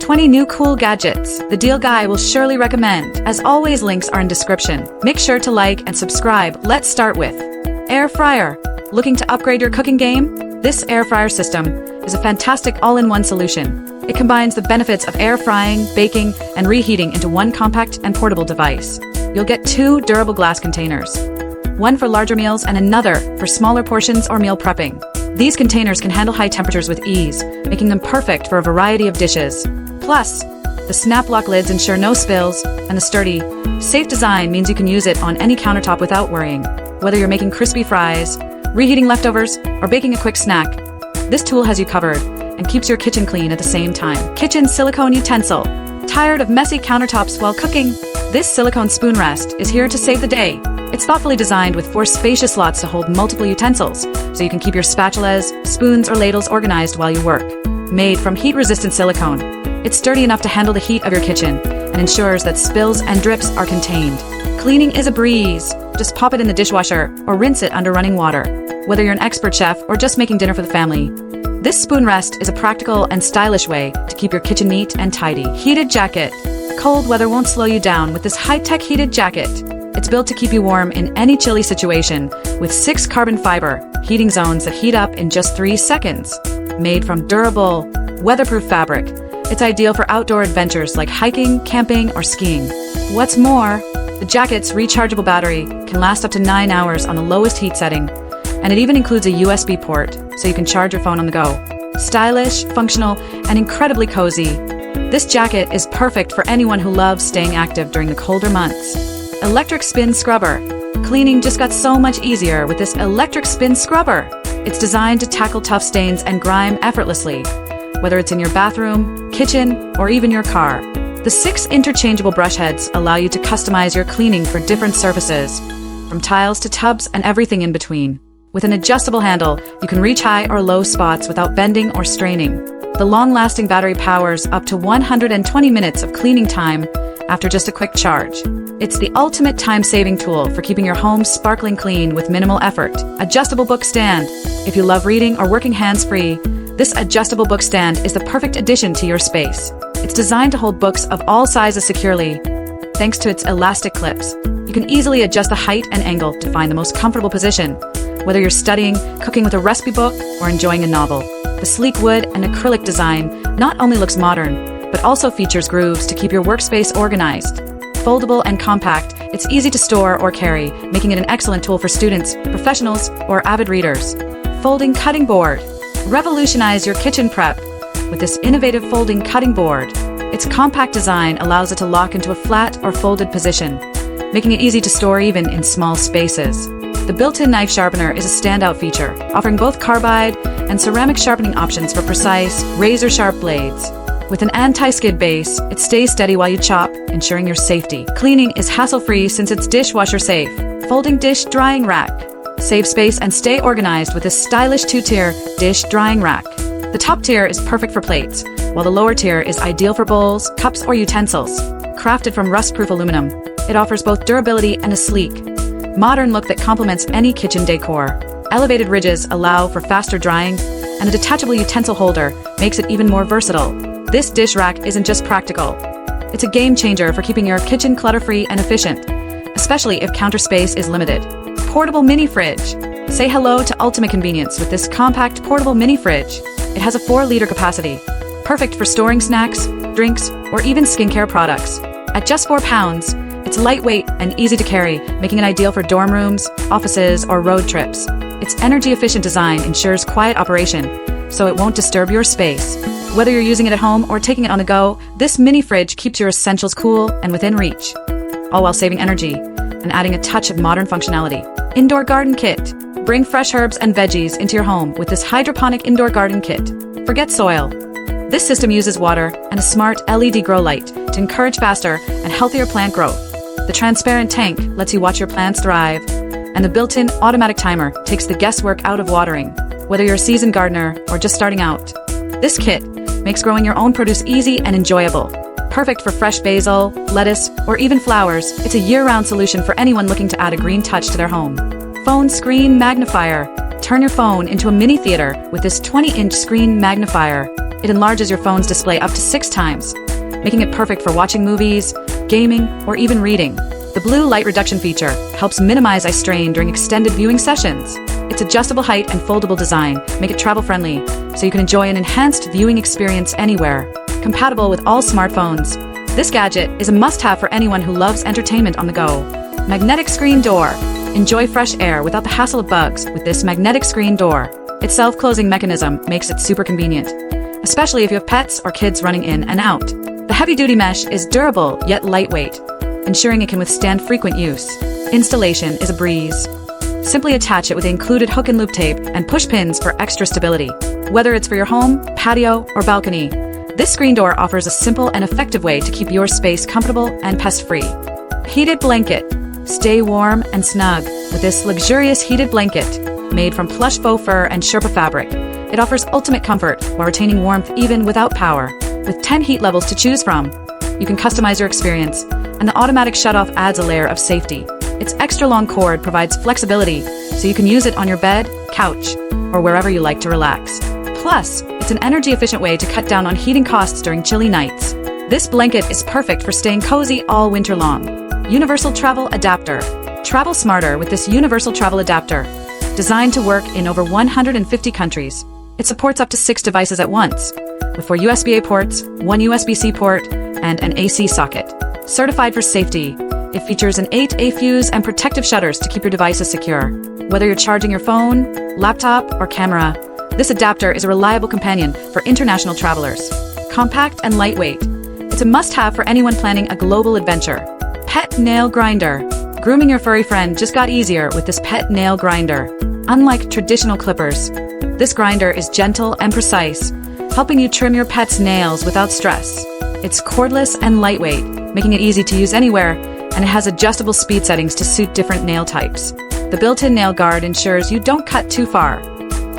20 new cool gadgets the Deal Guy will surely recommend. As always, links are in description. Make sure to like and subscribe. Let's start with Air Fryer. Looking to upgrade your cooking game? This air fryer system is a fantastic all-in-one solution. It combines the benefits of air frying, baking, and reheating into one compact and portable device. You'll get 2 durable glass containers, one for larger meals and another for smaller portions or meal prepping. These containers can handle high temperatures with ease, making them perfect for a variety of dishes. Plus, the snap lock lids ensure no spills, and the sturdy, safe design means you can use it on any countertop without worrying. Whether you're making crispy fries, reheating leftovers, or baking a quick snack, this tool has you covered and keeps your kitchen clean at the same time. Kitchen silicone utensil. Tired of messy countertops while cooking? This silicone spoon rest is here to save the day. It's thoughtfully designed with 4 spacious slots to hold multiple utensils, so you can keep your spatulas, spoons, or ladles organized while you work. Made from heat-resistant silicone, it's sturdy enough to handle the heat of your kitchen and ensures that spills and drips are contained. Cleaning is a breeze. Just pop it in the dishwasher or rinse it under running water. Whether you're an expert chef or just making dinner for the family, this spoon rest is a practical and stylish way to keep your kitchen neat and tidy. Heated jacket. Cold weather won't slow you down with this high-tech heated jacket. It's built to keep you warm in any chilly situation with 6 carbon fiber heating zones that heat up in just 3 seconds. Made from durable, weatherproof fabric, it's ideal for outdoor adventures like hiking, camping, or skiing. What's more, the jacket's rechargeable battery can last up to 9 hours on the lowest heat setting, and it even includes a USB port so you can charge your phone on the go. Stylish, functional, and incredibly cozy, this jacket is perfect for anyone who loves staying active during the colder months. Electric spin scrubber. Cleaning just got so much easier with this electric spin scrubber. It's designed to tackle tough stains and grime effortlessly, whether it's in your bathroom, kitchen, or even your car. The 6 interchangeable brush heads allow you to customize your cleaning for different surfaces, from tiles to tubs and everything in between. With an adjustable handle, you can reach high or low spots without bending or straining. The long-lasting battery powers up to 120 minutes of cleaning time after just a quick charge. It's the ultimate time-saving tool for keeping your home sparkling clean with minimal effort. Adjustable book stand. If you love reading or working hands-free, this adjustable book stand is the perfect addition to your space. It's designed to hold books of all sizes securely, thanks to its elastic clips. You can easily adjust the height and angle to find the most comfortable position, whether you're studying, cooking with a recipe book, or enjoying a novel. The sleek wood and acrylic design not only looks modern, but also features grooves to keep your workspace organized. Foldable and compact, it's easy to store or carry, making it an excellent tool for students, professionals, or avid readers. Folding cutting board. Revolutionize your kitchen prep with this innovative folding cutting board. Its compact design allows it to lock into a flat or folded position, making it easy to store even in small spaces. The built-in knife sharpener is a standout feature, offering both carbide and ceramic sharpening options for precise, razor-sharp blades. With an anti-skid base, it stays steady while you chop, ensuring your safety. Cleaning is hassle-free since it's dishwasher safe. Folding dish drying rack. Save space and stay organized with this stylish 2-tier dish drying rack. The top tier is perfect for plates, while the lower tier is ideal for bowls, cups, or utensils. Crafted from rust-proof aluminum, it offers both durability and a sleek, modern look that complements any kitchen decor. Elevated ridges allow for faster drying, and a detachable utensil holder makes it even more versatile. This dish rack isn't just practical. It's a game changer for keeping your kitchen clutter-free and efficient, especially if counter space is limited. Portable mini fridge. Say hello to ultimate convenience with this compact portable mini fridge. It has a 4-liter capacity, perfect for storing snacks, drinks, or even skincare products. At just 4 pounds, it's lightweight and easy to carry, making it ideal for dorm rooms, offices, or road trips. Its energy-efficient design ensures quiet operation, so it won't disturb your space. Whether you're using it at home or taking it on the go, this mini fridge keeps your essentials cool and within reach, all while saving energy and adding a touch of modern functionality. Indoor garden kit. Bring fresh herbs and veggies into your home with this hydroponic indoor garden kit. Forget soil. This system uses water and a smart LED grow light to encourage faster and healthier plant growth. The transparent tank lets you watch your plants thrive, and the built-in automatic timer takes the guesswork out of watering. Whether you're a seasoned gardener or just starting out, this kit makes growing your own produce easy and enjoyable. Perfect for fresh basil, lettuce, or even flowers, it's a year-round solution for anyone looking to add a green touch to their home. Phone screen magnifier. Turn your phone into a mini theater with this 20-inch screen magnifier. It enlarges your phone's display up to 6 times, making it perfect for watching movies, gaming, or even reading. The blue light reduction feature helps minimize eye strain during extended viewing sessions. Its adjustable height and foldable design make it travel-friendly, so you can enjoy an enhanced viewing experience anywhere. Compatible with all smartphones, this gadget is a must-have for anyone who loves entertainment on the go. Magnetic screen door. Enjoy fresh air without the hassle of bugs with this magnetic screen door. Its self-closing mechanism makes it super convenient, especially if you have pets or kids running in and out. The heavy-duty mesh is durable yet lightweight, ensuring it can withstand frequent use. Installation is a breeze. Simply attach it with the included hook and loop tape and push pins for extra stability. Whether it's for your home, patio, or balcony, this screen door offers a simple and effective way to keep your space comfortable and pest-free. Heated blanket. Stay warm and snug with this luxurious heated blanket made from plush faux fur and Sherpa fabric. It offers ultimate comfort while retaining warmth even without power. With 10 heat levels to choose from, you can customize your experience, and the automatic shutoff adds a layer of safety. Its extra long cord provides flexibility, so you can use it on your bed, couch, or wherever you like to relax. Plus, it's an energy-efficient way to cut down on heating costs during chilly nights. This blanket is perfect for staying cozy all winter long. Universal Travel Adapter. Travel smarter with this Universal Travel Adapter. Designed to work in over 150 countries, it supports up to 6 devices at once, with 4 USB-A ports, 1 USB-C port, and an AC socket. Certified for safety, it features an 8A fuse and protective shutters to keep your devices secure. Whether you're charging your phone, laptop, or camera, this adapter is a reliable companion for international travelers. Compact and lightweight, it's a must-have for anyone planning a global adventure. Pet nail grinder. Grooming your furry friend just got easier with this pet nail grinder. Unlike traditional clippers, this grinder is gentle and precise, helping you trim your pet's nails without stress. It's cordless and lightweight, making it easy to use anywhere, and it has adjustable speed settings to suit different nail types. The built-in nail guard ensures you don't cut too far,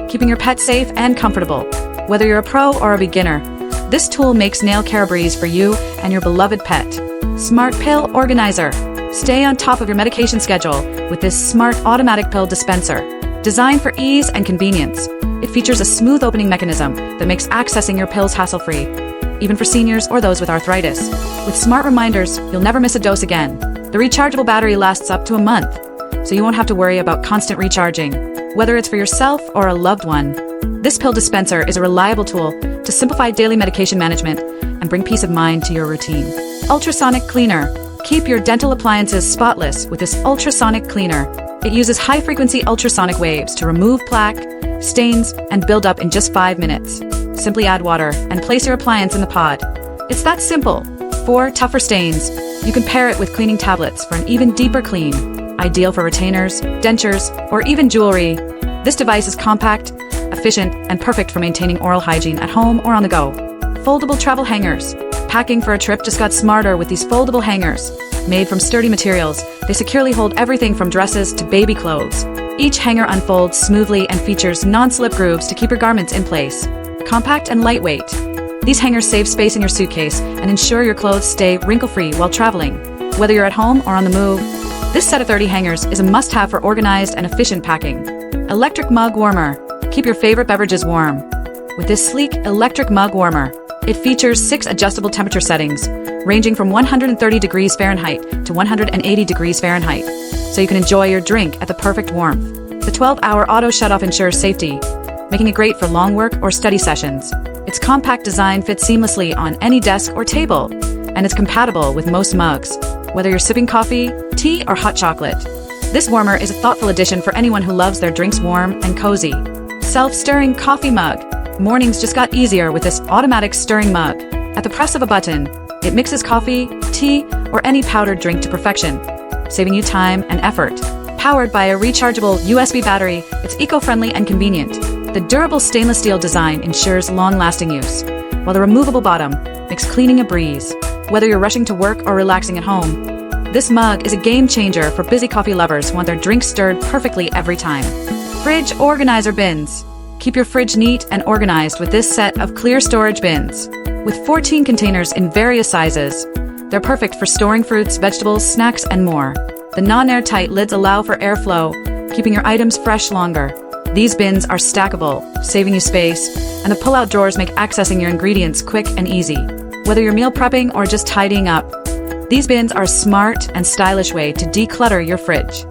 keeping your pet safe and comfortable. Whether you're a pro or a beginner, this tool makes nail care a breeze for you and your beloved pet. Smart Pill Organizer. Stay on top of your medication schedule with this smart automatic pill dispenser. Designed for ease and convenience, it features a smooth opening mechanism that makes accessing your pills hassle-free, even for seniors or those with arthritis. With smart reminders, you'll never miss a dose again. The rechargeable battery lasts up to a month, so you won't have to worry about constant recharging, whether it's for yourself or a loved one. This pill dispenser is a reliable tool to simplify daily medication management and bring peace of mind to your routine. Ultrasonic Cleaner. Keep your dental appliances spotless with this ultrasonic cleaner. It uses high-frequency ultrasonic waves to remove plaque, stains, and buildup in just 5 minutes. Simply add water and place your appliance in the pod. It's that simple. For tougher stains, you can pair it with cleaning tablets for an even deeper clean. Ideal for retainers, dentures, or even jewelry. This device is compact, efficient, and perfect for maintaining oral hygiene at home or on the go. Foldable travel hangers. Packing for a trip just got smarter with these foldable hangers. Made from sturdy materials, they securely hold everything from dresses to baby clothes. Each hanger unfolds smoothly and features non-slip grooves to keep your garments in place. Compact and lightweight. These hangers save space in your suitcase and ensure your clothes stay wrinkle-free while traveling. Whether you're at home or on the move, this set of 30 hangers is a must-have for organized and efficient packing. Electric Mug Warmer. Keep your favorite beverages warm. With this sleek electric mug warmer, it features 6 adjustable temperature settings, ranging from 130 degrees Fahrenheit to 180 degrees Fahrenheit, so you can enjoy your drink at the perfect warmth. The 12-hour auto shutoff ensures safety, making it great for long work or study sessions. Its compact design fits seamlessly on any desk or table, and it's compatible with most mugs, whether you're sipping coffee, tea, or hot chocolate. This warmer is a thoughtful addition for anyone who loves their drinks warm and cozy. Self-stirring coffee mug. Mornings just got easier with this automatic stirring mug. At the press of a button, it mixes coffee, tea, or any powdered drink to perfection, saving you time and effort. Powered by a rechargeable USB battery, it's eco-friendly and convenient. The durable stainless steel design ensures long-lasting use, while the removable bottom makes cleaning a breeze. Whether you're rushing to work or relaxing at home, this mug is a game-changer for busy coffee lovers who want their drinks stirred perfectly every time. Fridge Organizer Bins. Keep your fridge neat and organized with this set of clear storage bins. With 14 containers in various sizes, they're perfect for storing fruits, vegetables, snacks, and more. The non-airtight lids allow for airflow, keeping your items fresh longer. These bins are stackable, saving you space, and the pull-out drawers make accessing your ingredients quick and easy. Whether you're meal prepping or just tidying up, these bins are a smart and stylish way to declutter your fridge.